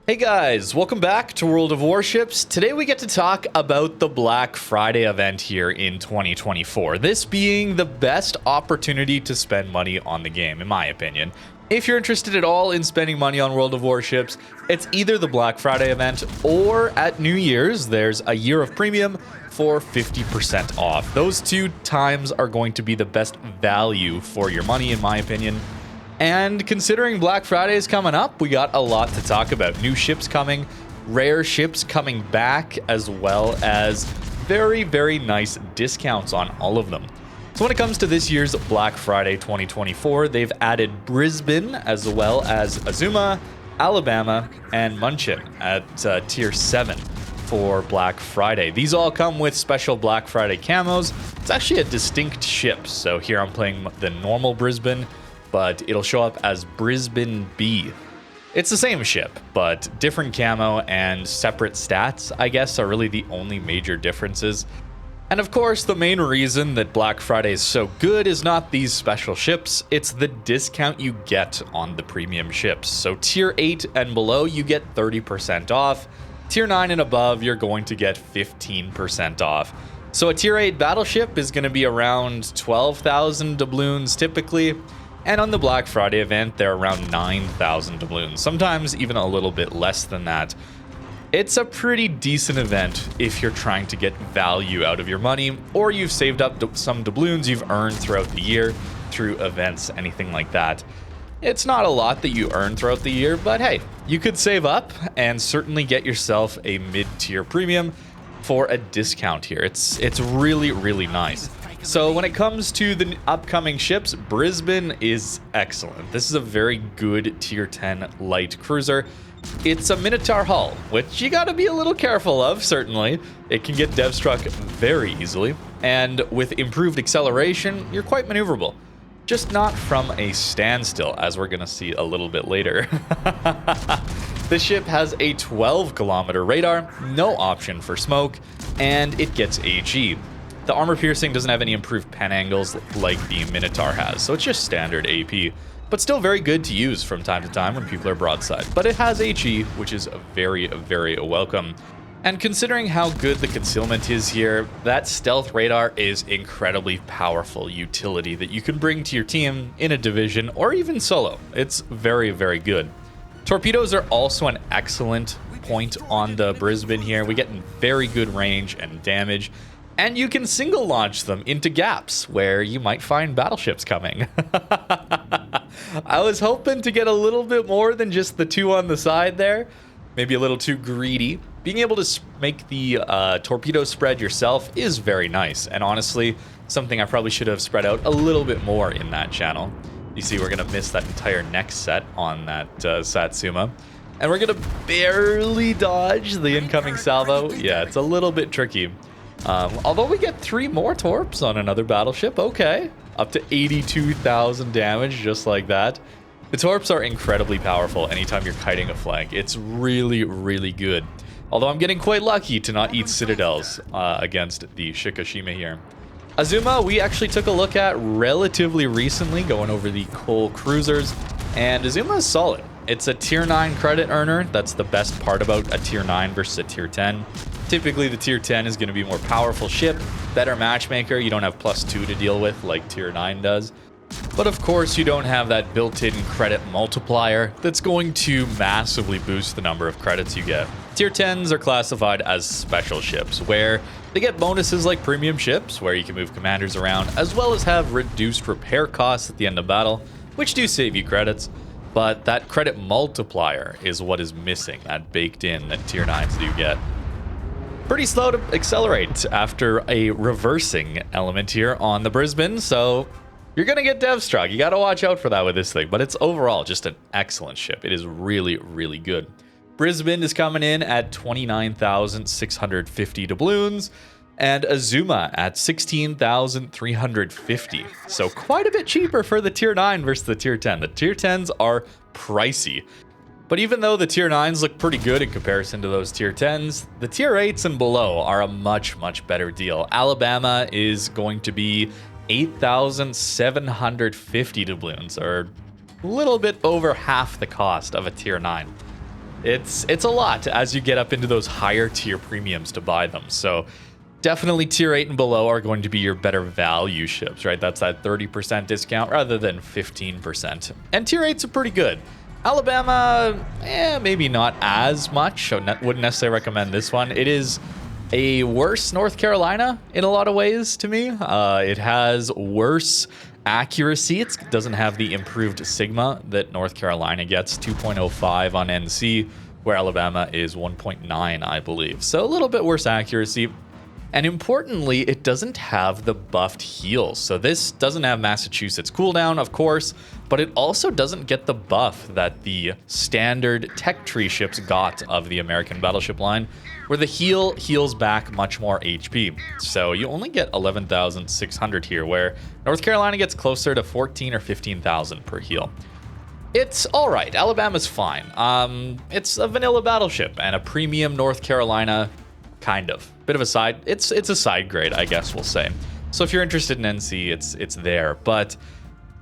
Hey guys, welcome back to World of Warships. Today we get to talk about the Black Friday event here in 2024. This being the best opportunity to spend money on the game, in my opinion. If you're interested at all in spending money on World of Warships, it's either the Black Friday event or at New Year's, there's a year of premium for 50% off. Those two times are going to be the best value for your money, in my opinion. And considering Black Friday is coming up, we got a lot to talk about. New ships coming, rare ships coming back, as well as very, very nice discounts on all of them. So when it comes to this year's Black Friday 2024, they've added Brisbane as well as Azuma, Alabama, and Munchen at Tier 7 for Black Friday. These all come with special Black Friday camos. It's actually a distinct ship. So here I'm playing the normal Brisbane, but it'll show up as Brisbane B. It's the same ship, but different camo and separate stats, I guess, are really the only major differences. And of course, the main reason that Black Friday is so good is not these special ships, it's the discount you get on the premium ships. So Tier 8 and below, you get 30% off. Tier 9 and above, you're going to get 15% off. So a Tier 8 battleship is going to be around 12,000 doubloons typically. And on the Black Friday event, they're around 9,000 doubloons, sometimes even a little bit less than that. It's a pretty decent event if you're trying to get value out of your money, or you've saved up some doubloons you've earned throughout the year through events, anything like that. It's not a lot that you earn throughout the year, but hey, you could save up and certainly get yourself a mid-tier premium for a discount here. It's really, really nice. So when it comes to the upcoming ships, Brisbane is excellent. This is a very good Tier 10 light cruiser. It's a Minotaur hull, which you gotta be a little careful of, certainly. It can get dev-struck very easily, and with improved acceleration, you're quite maneuverable. Just not from a standstill, as we're gonna see a little bit later. The ship has a 12-kilometer radar, no option for smoke, and it gets HE. The armor piercing doesn't have any improved pen angles like the Minotaur has, so it's just standard AP, but still very good to use from time to time when people are broadside. But it has HE, which is very, very welcome. And considering how good the concealment is here, that stealth radar is incredibly powerful utility that you can bring to your team in a division or even solo. It's very, very good. Torpedoes are also an excellent point on the Brisbane here. We get very good range and damage. And you can single launch them into gaps where you might find battleships coming. I was hoping to get a little bit more than just the two on the side there. Maybe a little too greedy. Being able to make the torpedo spread yourself is very nice. And honestly, something I probably should have spread out a little bit more in that channel. You see, we're going to miss that entire next set on that Satsuma. And we're going to barely dodge the incoming salvo. Yeah, it's a little bit tricky. Although we get 3 more torps on another battleship, okay. Up to 82,000 damage, just like that. The torps are incredibly powerful anytime you're kiting a flank. It's really, really good. Although I'm getting quite lucky to not eat citadels against the Shikishima here. Azuma, we actually took a look at relatively recently, going over the coal cruisers, and Azuma is solid. It's a Tier 9 credit earner. That's the best part about a Tier 9 versus a Tier 10. Typically, the Tier 10 is going to be a more powerful ship, better matchmaker. You don't have +2 to deal with like Tier 9 does. But of course, you don't have that built-in credit multiplier that's going to massively boost the number of credits you get. Tier 10s are classified as special ships, where they get bonuses like premium ships, where you can move commanders around, as well as have reduced repair costs at the end of battle, which do save you credits. But that credit multiplier is what is missing, that baked in that Tier 9s do get. Pretty slow to accelerate after a reversing element here on the Brisbane, so you're going to get dev struck. You got to watch out for that with this thing, but it's overall just an excellent ship. It is really, really good. Brisbane is coming in at 29,650 doubloons, and Azuma at 16,350. So quite a bit cheaper for the Tier 9 versus the Tier 10. The Tier 10s are pricey. But even though the Tier 9s look pretty good in comparison to those Tier 10s, the Tier 8s and below are a much, much better deal. Alabama is going to be 8,750 doubloons, or a little bit over half the cost of a Tier 9. It's a lot as you get up into those higher tier premiums to buy them. So definitely tier 8 and below are going to be your better value ships, right? That's that 30% discount rather than 15%. And tier 8's are pretty good. Alabama, maybe not as much. I wouldn't necessarily recommend this one. It is a worse North Carolina in a lot of ways to me. It has worse accuracy. It doesn't have the improved Sigma that North Carolina gets, 2.05 on NC, where Alabama is 1.9, I believe. So a little bit worse accuracy. And importantly, it doesn't have the buffed heals. So this doesn't have Massachusetts cooldown, of course, but it also doesn't get the buff that the standard tech tree ships got of the American battleship line, where the heal heals back much more HP. So you only get 11,600 here, where North Carolina gets closer to 14 or 15,000 per heal. It's all right. Alabama's fine. It's a vanilla battleship and a premium North Carolina, kind of. Bit of a side. It's a side grade, I guess we'll say. So if you're interested in NC, it's there. But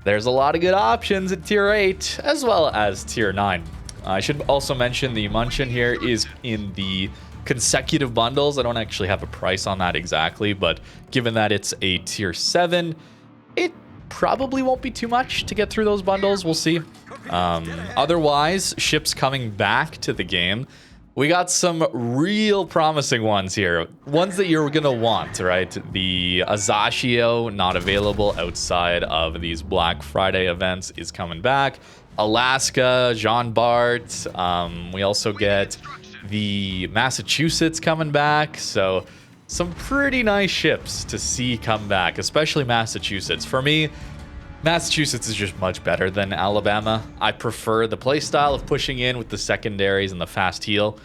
there's a lot of good options at tier 8 as well as tier 9. I should also mention the Munchin here is in the consecutive bundles. I don't actually have a price on that exactly, but given that it's a tier 7, it probably won't be too much to get through those bundles. We'll see. Otherwise, ships coming back to the game. We got some real promising ones here. Ones that you're going to want, right? The Azashio, not available outside of these Black Friday events, is coming back. Alaska, Jean Bart. We also get the Massachusetts coming back. So some pretty nice ships to see come back, especially Massachusetts. For me, Massachusetts is just much better than Alabama. I prefer the playstyle of pushing in with the secondaries and the fast heal,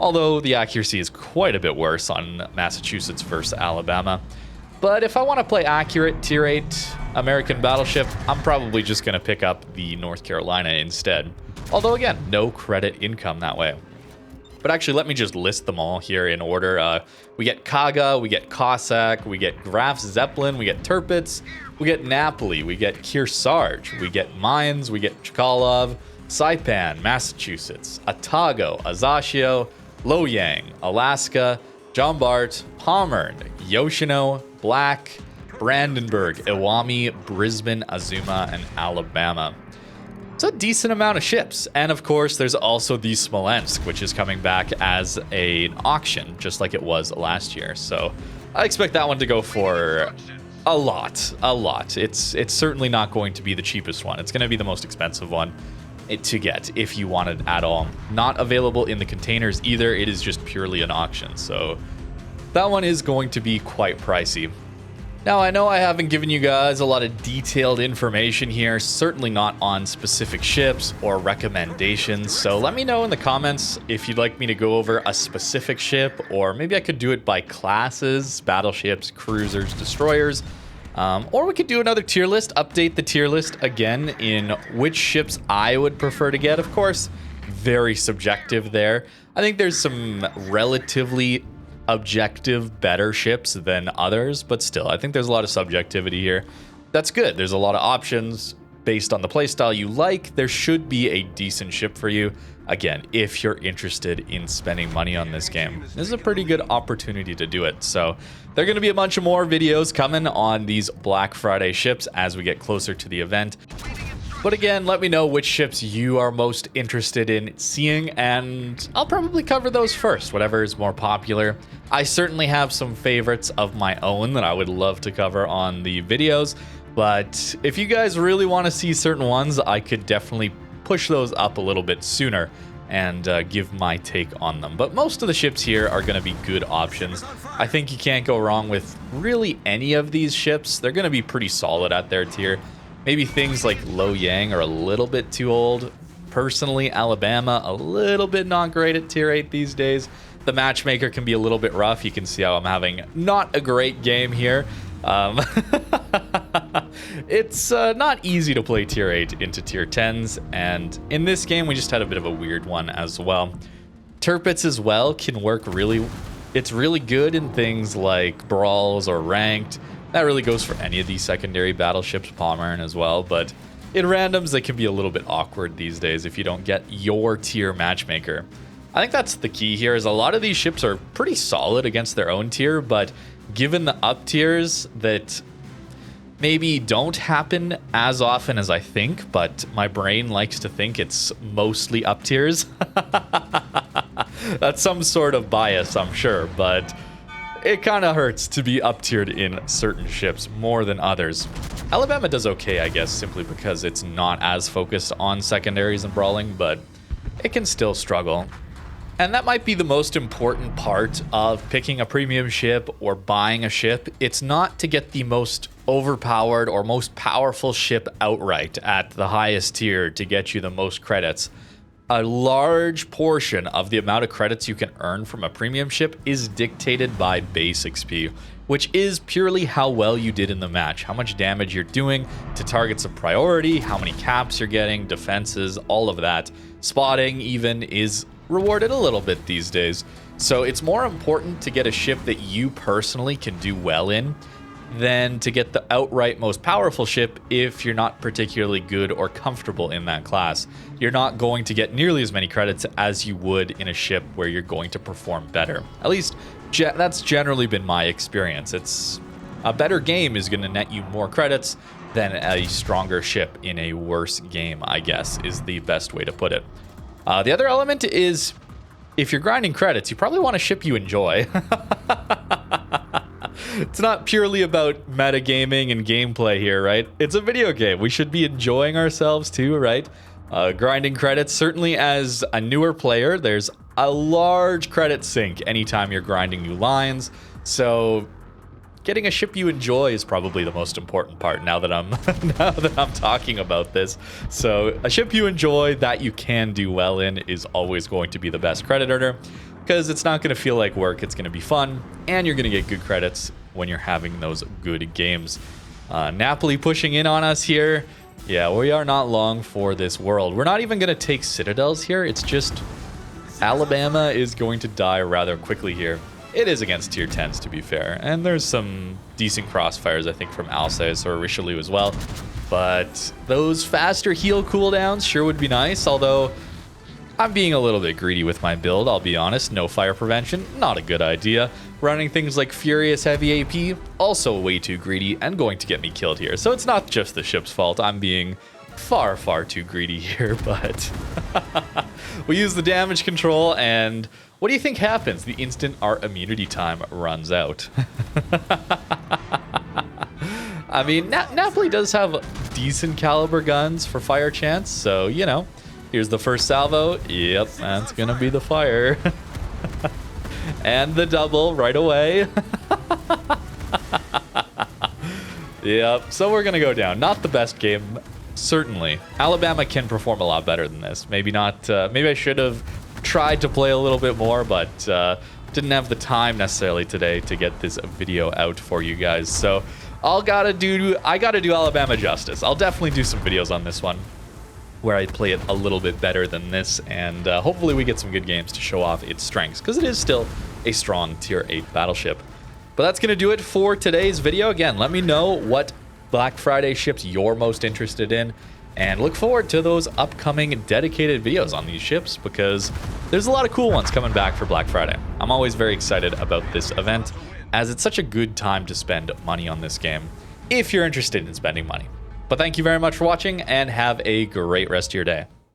although the accuracy is quite a bit worse on Massachusetts versus Alabama. But if I want to play accurate tier 8 American battleship, I'm probably just going to pick up the North Carolina instead. Although again, no credit income that way. But actually, let me just list them all here in order. We get Kaga, we get Cossack, we get Graf Zeppelin, we get Tirpitz, we get Napoli, we get Kearsarge, we get Mines, we get Chkalov, Saipan, Massachusetts, Atago, Azashio, Loyang, Alaska, Jean Bart, Pommern, Yoshino, Black, Brandenburg, Iwami, Brisbane, Azuma, and Alabama. It's a decent amount of ships. And of course, there's also the Smolensk, which is coming back as an auction, just like it was last year. So I expect that one to go for a lot. It's certainly not going to be the cheapest one. It's going to be the most expensive one to get if you want it at all. Not available in the containers either. It is just purely an auction. So that one is going to be quite pricey. Now, I know I haven't given you guys a lot of detailed information here, certainly not on specific ships or recommendations, so let me know in the comments if you'd like me to go over a specific ship, or maybe I could do it by classes, battleships, cruisers, destroyers, or we could do another tier list, update the tier list again in which ships I would prefer to get. Of course, very subjective there. I think there's some relatively objective better ships than others, but still, I think there's a lot of subjectivity here. That's good. There's a lot of options based on the playstyle you like. There should be a decent ship for you. Again, if you're interested in spending money on this game, this is a pretty good opportunity to do it. So there are going to be a bunch of more videos coming on these Black Friday ships as we get closer to the event. But again, let me know which ships you are most interested in seeing, and I'll probably cover those first, whatever is more popular. I certainly have some favorites of my own that I would love to cover on the videos, but if you guys really want to see certain ones, I could definitely push those up a little bit sooner and give my take on them. But most of the ships here are going to be good options. I think you can't go wrong with really any of these ships. They're going to be pretty solid at their tier. Maybe things like Loyang are a little bit too old. Personally, Alabama, a little bit not great at tier 8 these days. The matchmaker can be a little bit rough. You can see how I'm having not a great game here. It's not easy to play tier 8 into tier 10s, and in this game we just had a bit of a weird one as well. Tirpitz as well can work it's really good in things like brawls or ranked. That really goes for any of these secondary battleships, Pommern as well, but in randoms they can be a little bit awkward these days if you don't get your tier matchmaker. I think that's the key here, is a lot of these ships are pretty solid against their own tier, but given the up tiers that maybe don't happen as often as I think, but my brain likes to think it's mostly up tiers. That's some sort of bias, I'm sure, but it kind of hurts to be up tiered in certain ships more than others. Alabama does okay, I guess, simply because it's not as focused on secondaries and brawling, but it can still struggle. And that might be the most important part of picking a premium ship or buying a ship. It's not to get the most overpowered or most powerful ship outright at the highest tier to get you the most credits. A large portion of the amount of credits you can earn from a premium ship is dictated by base XP, which is purely how well you did in the match, how much damage you're doing to targets of priority, how many caps you're getting, defenses, all of that. Spotting even is rewarded a little bit these days. So it's more important to get a ship that you personally can do well in than to get the outright most powerful ship if you're not particularly good or comfortable in that class. You're not going to get nearly as many credits as you would in a ship where you're going to perform better. At least that's generally been my experience. It's a better game is going to net you more credits than a stronger ship in a worse game, I guess, is the best way to put it. The other element is, if you're grinding credits, you probably want a ship you enjoy. It's not purely about metagaming and gameplay here, right? It's a video game. We should be enjoying ourselves too, right? Grinding credits, certainly as a newer player, there's a large credit sink anytime you're grinding new lines. So getting a ship you enjoy is probably the most important part now that I'm talking about this. So a ship you enjoy that you can do well in is always going to be the best credit earner, because it's not going to feel like work. It's going to be fun, and you're going to get good credits when you're having those good games. Napoli pushing in on us here. Yeah, we are not long for this world. We're not even going to take citadels here. It's just Alabama is going to die rather quickly here. It is against tier 10s, to be fair, and there's some decent crossfires, I think, from Alsace or Richelieu as well. But those faster heal cooldowns sure would be nice, although I'm being a little bit greedy with my build, I'll be honest. No fire prevention, not a good idea. Running things like Furious Heavy AP, also way too greedy and going to get me killed here. So it's not just the ship's fault. I'm being far, far too greedy here, but we use the damage control, and what do you think happens the instant our immunity time runs out? I mean, Napoli does have decent caliber guns for fire chance, so, you know. Here's the first salvo. Yep, that's gonna be the fire. And the double right away. Yep, so we're gonna go down. Not the best game, certainly. Alabama can perform a lot better than this. Maybe not, maybe I should have tried to play a little bit more, but didn't have the time necessarily today to get this video out for you guys. So I gotta do Alabama justice. I'll definitely do some videos on this one where I play it a little bit better than this, and hopefully we get some good games to show off its strengths, because it is still a strong tier 8 battleship. But that's going to do it for today's video. Again, let me know what Black Friday ships you're most interested in, and look forward to those upcoming dedicated videos on these ships, because there's a lot of cool ones coming back for Black Friday. I'm always very excited about this event, as it's such a good time to spend money on this game, if you're interested in spending money. But thank you very much for watching, and have a great rest of your day.